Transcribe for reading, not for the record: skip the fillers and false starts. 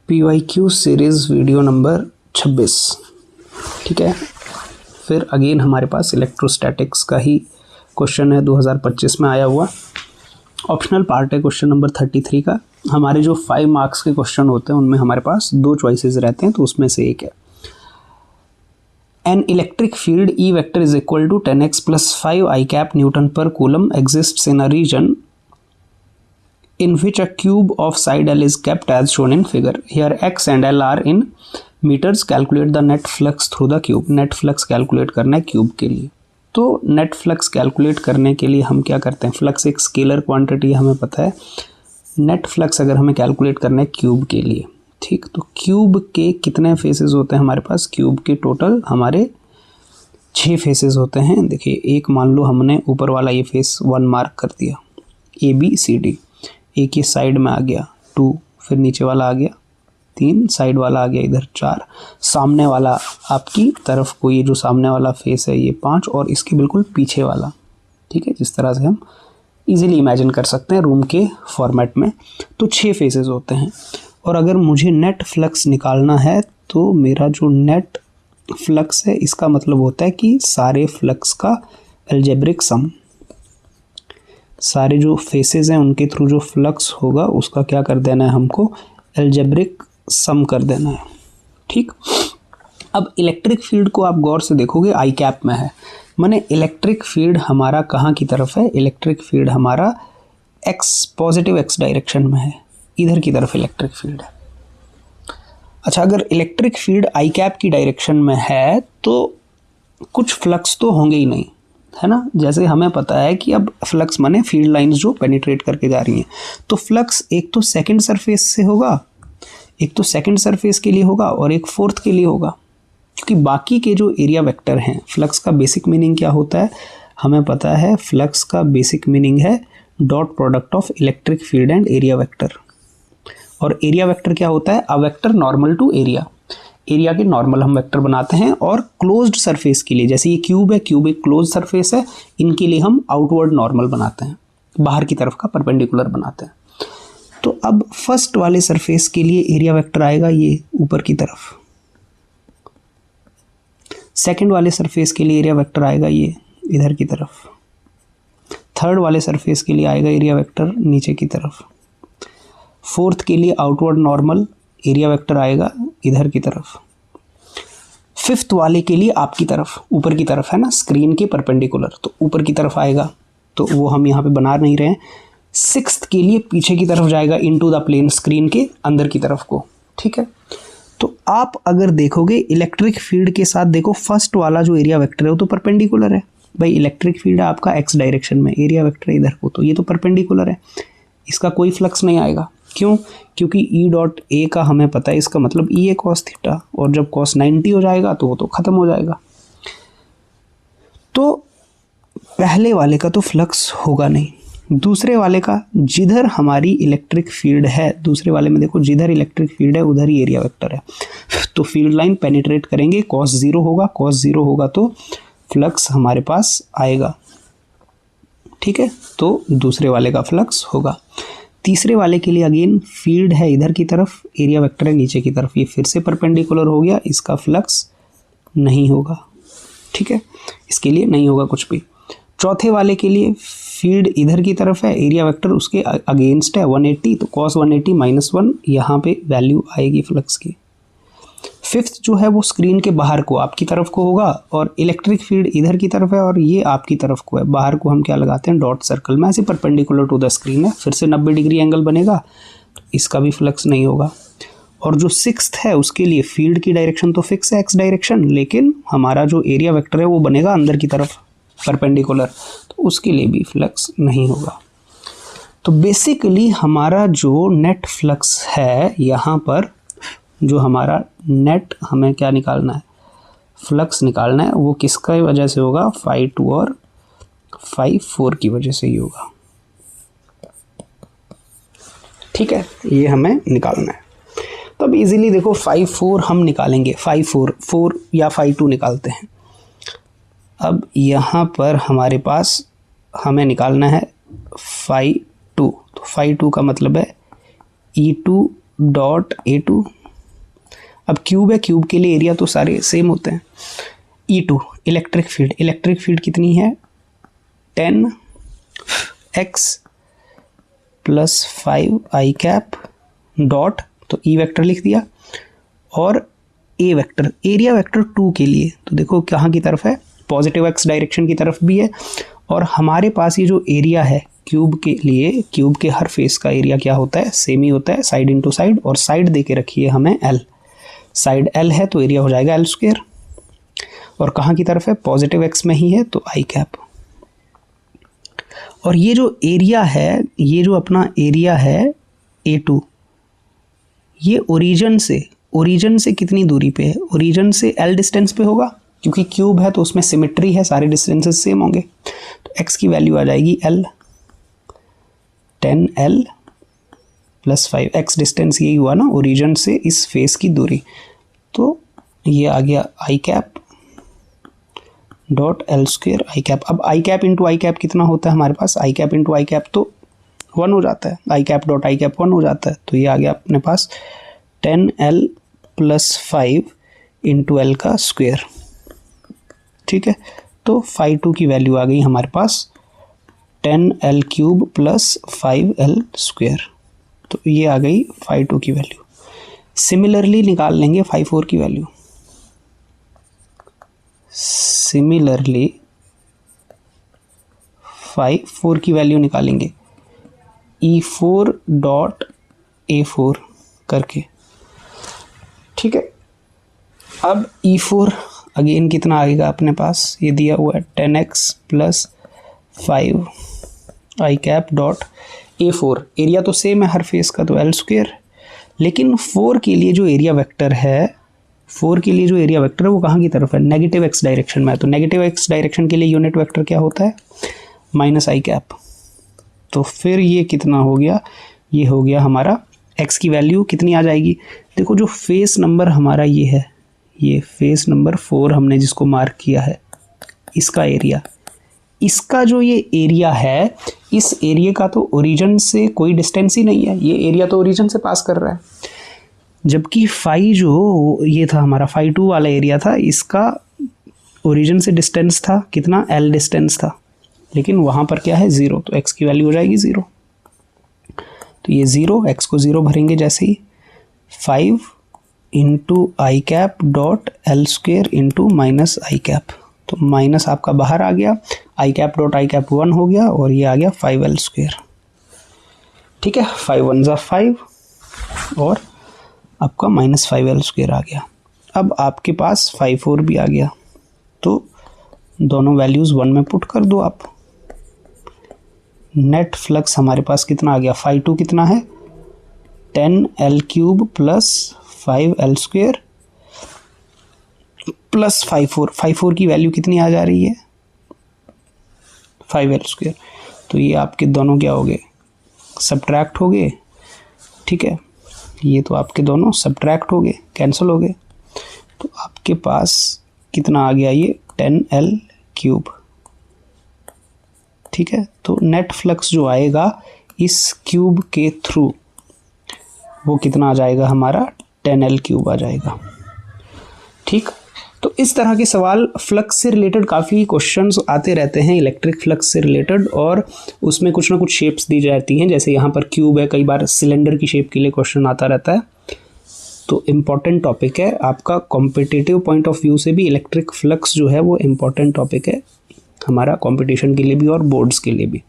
PYQ series video number 26। ठीक है, फिर अगेन हमारे पास इलेक्ट्रोस्टैटिक्स का ही क्वेश्चन है, 2025 में आया हुआ। ऑप्शनल पार्ट है क्वेश्चन नंबर 33 का। हमारे जो 5 मार्क्स के क्वेश्चन होते हैं उनमें हमारे पास 2 चॉइसेस रहते हैं, तो उसमें से एक है an electric field E vector is equal to 10x + 5 I cap newton पर coulomb exists in a region in which a cube of side L is kept as shown in figure. Here x and L are in meters. Calculate the net flux through the cube. Net flux calculate करना है cube के लिए। तो net flux calculate करने के लिए हम क्या करते हैं, फ्लक्स एक स्केलर क्वांटिटी हमें पता है। नेट फ्लक्स अगर हमें कैलकुलेट करना है क्यूब के लिए, ठीक, तो क्यूब के कितने फेसेस होते हैं हमारे पास? क्यूब के टोटल हमारे 6 फेसेस होते हैं। देखिए, एक मान लो हमने ऊपर वाला ये फेस 1 मार्क कर दिया, ABCD। एक ये साइड में आ गया 2, फिर नीचे वाला आ गया 3, साइड वाला आ गया इधर 4, सामने वाला आपकी तरफ को ये जो सामने वाला फेस है ये 5, और इसके बिल्कुल पीछे वाला, ठीक है, जिस तरह से हम इजीली इमेजिन कर सकते हैं रूम के फॉर्मेट में। तो 6 फेसेस होते हैं। और अगर मुझे नेट फ्लक्स निकालना है तो मेरा जो नेट फ्लक्स है इसका मतलब होता है कि सारे फ्लक्स का अलजेब्रिक सम, सारे जो फेसेस हैं उनके थ्रू जो फ्लक्स होगा उसका क्या कर देना है, हमको अलजेब्रिक सम कर देना है। ठीक, अब इलेक्ट्रिक फील्ड को आप गौर से देखोगे आई कैप में है, माने इलेक्ट्रिक फील्ड हमारा कहाँ की तरफ है? इलेक्ट्रिक फील्ड हमारा पॉजिटिव एक्स डायरेक्शन में है, इधर की तरफ इलेक्ट्रिक फील्ड है। अच्छा, अगर इलेक्ट्रिक फील्ड आई कैप की डायरेक्शन में है तो कुछ फ्लक्स तो होंगे ही नहीं, है ना। जैसे हमें पता है कि अब फ्लक्स माने फील्ड लाइंस जो पेनिट्रेट करके जा रही हैं, तो फ्लक्स एक तो सेकंड सरफेस से होगा, एक तो सेकंड सरफेस के लिए होगा और एक फोर्थ के लिए होगा, क्योंकि बाकी के जो एरिया वेक्टर हैं, फ्लक्स का बेसिक मीनिंग क्या होता है हमें पता है। फ्लक्स का बेसिक मीनिंग है dot product of electric field and area vector. और एरिया वेक्टर क्या होता है? A vector normal to area. Area के नॉर्मल हम वेक्टर बनाते हैं, और क्लोज्ड सरफेस के लिए, जैसे ये क्यूब है, क्यूब एक क्लोज सरफेस है, इनके लिए हम आउटवर्ड नॉर्मल बनाते हैं, बाहर की तरफ का परपेंडिकुलर बनाते हैं। तो अब फर्स्ट वाले सरफेस के लिए एरिया वेक्टर आएगा ये ऊपर की तरफ, सेकंड वाले सरफेस के लिए एरिया वेक्टर आएगा ये इधर की तरफ, थर्ड वाले सरफेस के लिए आएगा एरिया वेक्टर नीचे की तरफ, फोर्थ के लिए आउटवर्ड नॉर्मल एरिया वेक्टर आएगा इधर की तरफ, फिफ्थ वाले के लिए आपकी तरफ, ऊपर की तरफ है ना, स्क्रीन के परपेंडिकुलर, तो ऊपर की तरफ आएगा, तो वो हम यहाँ पे बना नहीं रहे हैं। सिक्स्थ के लिए पीछे की तरफ जाएगा, इनटू द प्लेन, स्क्रीन के अंदर की तरफ को। ठीक है, तो आप अगर देखोगे इलेक्ट्रिक फील्ड के साथ, देखो फर्स्ट वाला जो एरिया वेक्टर है वो तो परपेंडिकुलर है भाई। इलेक्ट्रिक फील्ड है आपका एक्स डायरेक्शन में, एरिया वेक्टर है इधर को, तो ये तो परपेंडिकुलर है, इसका कोई फ्लक्स नहीं आएगा। क्यों? क्योंकि E डॉट A का हमें पता है, इसका मतलब E है cos थीटा, और जब cos 90 हो जाएगा तो वो तो ख़त्म हो जाएगा। तो पहले वाले का तो फ्लक्स होगा नहीं, दूसरे वाले का, जिधर हमारी इलेक्ट्रिक फील्ड है, दूसरे वाले में देखो जिधर इलेक्ट्रिक फील्ड है उधर ही एरिया वेक्टर है, तो फील्ड लाइन पेनिट्रेट करेंगे, cos 0 होगा, cos 0 होगा तो फ्लक्स हमारे पास आएगा। ठीक है, तो दूसरे वाले का फ्लक्स होगा। तीसरे वाले के लिए अगेन फील्ड है इधर की तरफ, एरिया वेक्टर है नीचे की तरफ, ये फिर से परपेंडिकुलर हो गया, इसका फ्लक्स नहीं होगा। ठीक है, इसके लिए नहीं होगा कुछ भी। चौथे वाले के लिए फील्ड इधर की तरफ है, एरिया वेक्टर उसके अगेंस्ट है 180, तो cos 180 -1 यहाँ पे वैल्यू आएगी फ्लक्स की। फिफ्थ जो है वो स्क्रीन के बाहर को, आपकी तरफ को होगा, और इलेक्ट्रिक फील्ड इधर की तरफ है और ये आपकी तरफ को है, बाहर को हम क्या लगाते हैं, डॉट सर्कल में, ऐसे परपेंडिकुलर टू द स्क्रीन है, फिर से 90 डिग्री एंगल बनेगा, तो इसका भी फ्लक्स नहीं होगा। और जो सिक्स्थ है उसके लिए फील्ड की डायरेक्शन तो फिक्स है एक्स डायरेक्शन, लेकिन हमारा जो एरिया वेक्टर है वो बनेगा अंदर की तरफ परपेंडिकुलर, तो उसके लिए भी फ्लक्स नहीं होगा। तो बेसिकली हमारा जो नेट फ्लक्स है यहाँ पर, जो हमारा नेट हमें क्या निकालना है, फ्लक्स निकालना है, वो किसका वजह से होगा, φ2 और φ4 की वजह से ही होगा। ठीक है, ये हमें निकालना है। तो अब इजीली देखो φ4 हम निकालेंगे, φ4 या φ2 निकालते हैं। अब यहाँ पर हमारे पास हमें निकालना है φ2, तो φ2 का मतलब है E2 डॉट A2 अब क्यूब है, क्यूब के लिए एरिया तो सारे सेम होते हैं। E2 electric field, electric field कितनी है 10x plus 5i cap dot, तो E वेक्टर लिख दिया, और ए वेक्टर एरिया वेक्टर 2 के लिए तो देखो कहाँ की तरफ है, पॉजिटिव x डायरेक्शन की तरफ भी है, और हमारे पास ये जो एरिया है क्यूब के लिए, क्यूब के हर फेस का एरिया क्या होता है, सेम ही होता है, साइड इंटू साइड, और साइड दे के रखिए हमें l, साइड l है तो एरिया हो जाएगा l स्क्वायर, और कहाँ की तरफ है, पॉजिटिव x में ही है तो i कैप। और ये जो एरिया है, ये जो अपना एरिया है A2, ये ओरिजिन से कितनी दूरी पे है, ओरिजिन से l डिस्टेंस पे होगा, क्योंकि क्यूब है तो उसमें सिमेट्री है, सारे डिस्टेंसेस सेम होंगे, तो x की वैल्यू आ जाएगी l, 10l plus 5, x distance यही हुआ ना ओरिजिन से इस फेस की दूरी, तो ये आ गया i cap dot l square i cap. अब i cap into i cap कितना होता है हमारे पास, i cap into i cap तो 1 हो जाता है, i cap dot i cap 1 हो जाता है, तो ये आ गया अपने पास 10l प्लस 5 इंटू l का स्क्वायर। ठीक है, तो फाई 2 की वैल्यू आ गई हमारे पास 10l cube plus 5l square, तो ये आ गई फाई 2 की वैल्यू। सिमिलरली निकाल लेंगे फाई 4 की वैल्यू, सिमिलरली फाई 4 की वैल्यू निकालेंगे E4 डॉट A4 करके। ठीक है, अब E4 अगेन कितना आएगा अपने पास, ये दिया हुआ है 10x plus 5i cap dot A4, area तो सेम है हर फेस का तो l स्क्वायर, लेकिन 4 के लिए जो एरिया वेक्टर है, 4 के लिए जो एरिया वेक्टर है वो कहाँ की तरफ है, नेगेटिव x डायरेक्शन में है, तो नेगेटिव x डायरेक्शन के लिए यूनिट वेक्टर क्या होता है, माइनस i कैप। तो फिर ये कितना हो गया, ये हो गया हमारा x की वैल्यू कितनी आ जाएगी, देखो जो फेस नंबर हमारा ये है, ये फेस नंबर 4 हमने जिसको मार्क किया है, इसका एरिया, इसका जो ये एरिया है, इस एरिया का तो ओरिजिन से कोई डिस्टेंस ही नहीं है, ये एरिया तो ओरिजिन से पास कर रहा है, जबकि फाई जो ये था हमारा फाई 2 वाला एरिया था, इसका ओरिजिन से डिस्टेंस था कितना, l डिस्टेंस था, लेकिन वहाँ पर क्या है 0, तो x की वैल्यू हो जाएगी 0, तो ये 0, x को 0 भरेंगे जैसे ही, 5 into I cap dot l square into minus I cap, तो माइनस आपका बाहर आ गया, I cap dot I cap 1 हो गया, और ये आ गया 5l स्क्वायर। ठीक है, 5 1 ज़ा 5 और आपका माइनस 5l स्क्वायर आ गया। अब आपके पास 5 4 भी आ गया, तो दोनों वैल्यूज़ 1 में पुट कर दो आप। नेट फ्लक्स हमारे पास कितना आ गया, फाई 2 कितना है 10l cube plus 5l square plus phi 4 की वैल्यू कितनी आ जा रही है 5l स्क्वायर, तो ये आपके दोनों क्या हो गए, सब्ट्रैक्ट हो गए। ठीक है, ये तो आपके दोनों सब्ट्रैक्ट हो गए, कैंसिल हो गए, तो आपके पास कितना आ गया, ये 10l क्यूब। ठीक है, तो नेट फ्लक्स जो आएगा इस क्यूब के थ्रू वो कितना आ जाएगा हमारा 10l क्यूब आ जाएगा। ठीक, तो इस तरह के सवाल फ्लक्स से रिलेटेड काफ़ी क्वेश्चंस आते रहते हैं, इलेक्ट्रिक फ्लक्स से रिलेटेड, और उसमें कुछ ना कुछ शेप्स दी जाती हैं, जैसे यहाँ पर क्यूब है, कई बार सिलेंडर की शेप के लिए क्वेश्चन आता रहता है। तो इम्पॉर्टेंट टॉपिक है आपका, कॉम्पिटिटिव पॉइंट ऑफ व्यू से भी इलेक्ट्रिक फ्लक्स जो है वो इम्पॉर्टेंट टॉपिक है हमारा, कंपटीशन के लिए भी और बोर्ड्स के लिए भी।